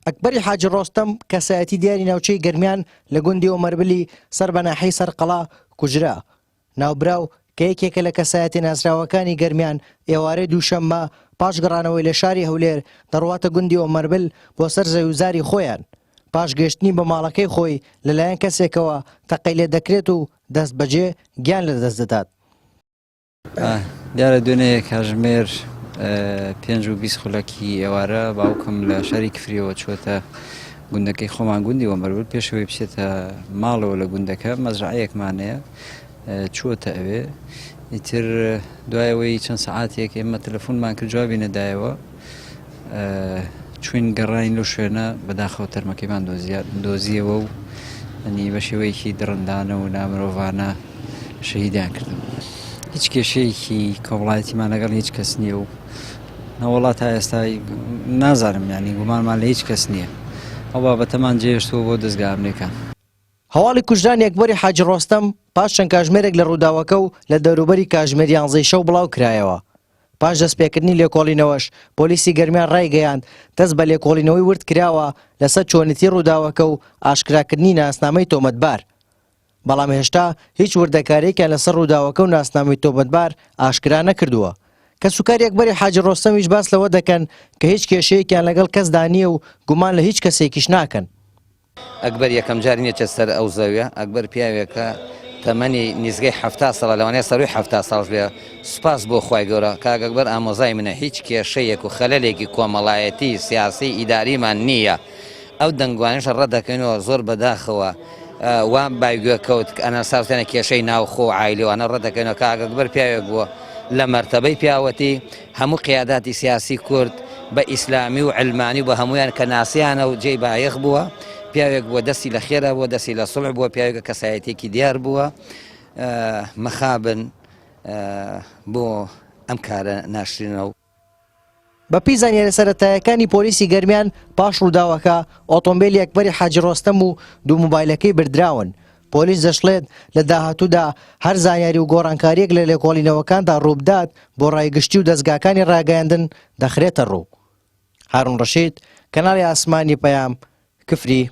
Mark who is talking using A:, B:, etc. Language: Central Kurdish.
A: ئەکبەری حاجی ڕۆستەم کەسایەتی دیاری ناوچەی گەرمیان لە گوندی ئۆمەربلی سەر بە ناحەی سەرقەڵا کوژرا. ناوبراو کە یەکێکە لە کەسایەتی ناسراوەکانی گەرمیان ئێوارەی دووشەممە پاش گەڕانەوەی لە شاری هەولێر دەڕواتە گوندی ئۆمەربل بۆ سەر زەویزاری خۆیان. پاش گەشتنی بە ماڵەکەی خۆی لەلایەن کەسێکەوە تەقەی لێ دەکرێت و دەست بەجێ گیان لە دەست دەدات.
B: دیارە دوێنەیە کاژمێر 5 خولەکی ئێوارە باوکم لە شاری کفریەوە چۆتە گوندەکەی خۆمان گوندی ئۆمەربل پێشەوەی بچێتە ماڵەوە لە گوندەکە مەزرعەیەکمانەیە چووەتە ئەوێ ئیتر دوایەوەی چەند سەعاتێک ئێمە تەلەفۆنمان کرد جوابی نەدایەوە چوین گەڕین لەو شوێنە بەداخەوە تەرمەکەیمان دۆزیەوە و ئەنی بە شێوەیەکی دڕندانە و نامرۆڤانە شەهیدیان کردم. هیچ کێشەیەکی کۆمەڵایەتیمان لەگەڵ هیچ کەس نییە و نەوەڵات تا ئێستا نازانم ینی گومانمان لە هیچ کەس نییە. ئەو بابەتەمان جێهێشتووە بۆ دەستگا ئەمریکا.
A: هەواڵی کوژرانی ئەکبەری حاجی ڕۆستەم پاش چەند کاژمێرێک لە ڕووداوەکە و لە دەوروبەری کاژمێر 11 شەو بڵاو کرایەوە. پاش دەستپێکردنی لێکۆڵینەوەش پۆلیسی گەرمیان ڕایگەیاند دەست بە لێکۆڵینەوەی ورد کراوە لەسەر چۆنیتی ڕووداوەکە و ئاشکراکردنی ناسنامەی تۆمەتبار. بەڵام هێشتا هیچ وردەکارێکیان لەسەر ڕووداوەکە و ناسنامەی تۆمەتبار ئاشکرا نەکردووە. کە سوکاری ئەکبەری حاجی ڕۆستەمیش باس لەوە دەکەن کە هیچ کێشەیەکیان لەگەڵ کەسدا نییە و گومان لە هیچ کەسێکیش ناکەن.
C: ئەکبەر یەکەم جار نییە سەر ئەو زەویە. ئەکبەر پیاوێکە تەمەنی نزگەی 70 ساڵە لەوانەیە سەروی 70 ساڵ بێ. سوپاس بۆ خوای گەورە کاک ئەکبەر ئامۆزای منە هیچ کێشەیەک و خەلەلێکی کۆمەڵایەتی سیاسی ئیداریمان نییە. ئەو دەنگوانیشە ڕەدەکەینەوە زۆر بەداخەوە وان بایگوێ کەوت ئەنە ساوتێنە کێشەی ناوخۆ عایلێوانە ڕەدەکەینەوە کاک ئەکبەر پیاوێک بووە لە مەرتەبەی پیاوەتی هەموو قیاداتی سیاسی کورد بە ئیسلامی و علمانی و بە هەمویان کە ناسیانە و جێی بایەخ بووە. پیاوێک بووە دەستی لە خێرا بووە دەستی لە سوڵح بووە پیاوێکە کەسایەتێکی دیار بووە مەخابن بۆ ئەم کارە ناشرینەوە.
A: بە پێی زانیاریە سەرەتاییەکانی پۆلیسی گەرمیان پاش ڕووداوەکە ئۆتۆمبیلی ئەکبەری حاجی ڕۆستەم و دوو مۆبایلەکەی بردراون. پۆلیس دەشڵێت لە داهاتوودا هەر زانیاری و گۆڕانکاریەک لە لێکۆڵینەوەکاندا ڕووبدات بۆ ڕایگشتی و دەستگاکانی ڕاگەیاندن دەخرێتە ڕوو. هارون ڕەشید کەناڵی ئاسمانی پەیام کفری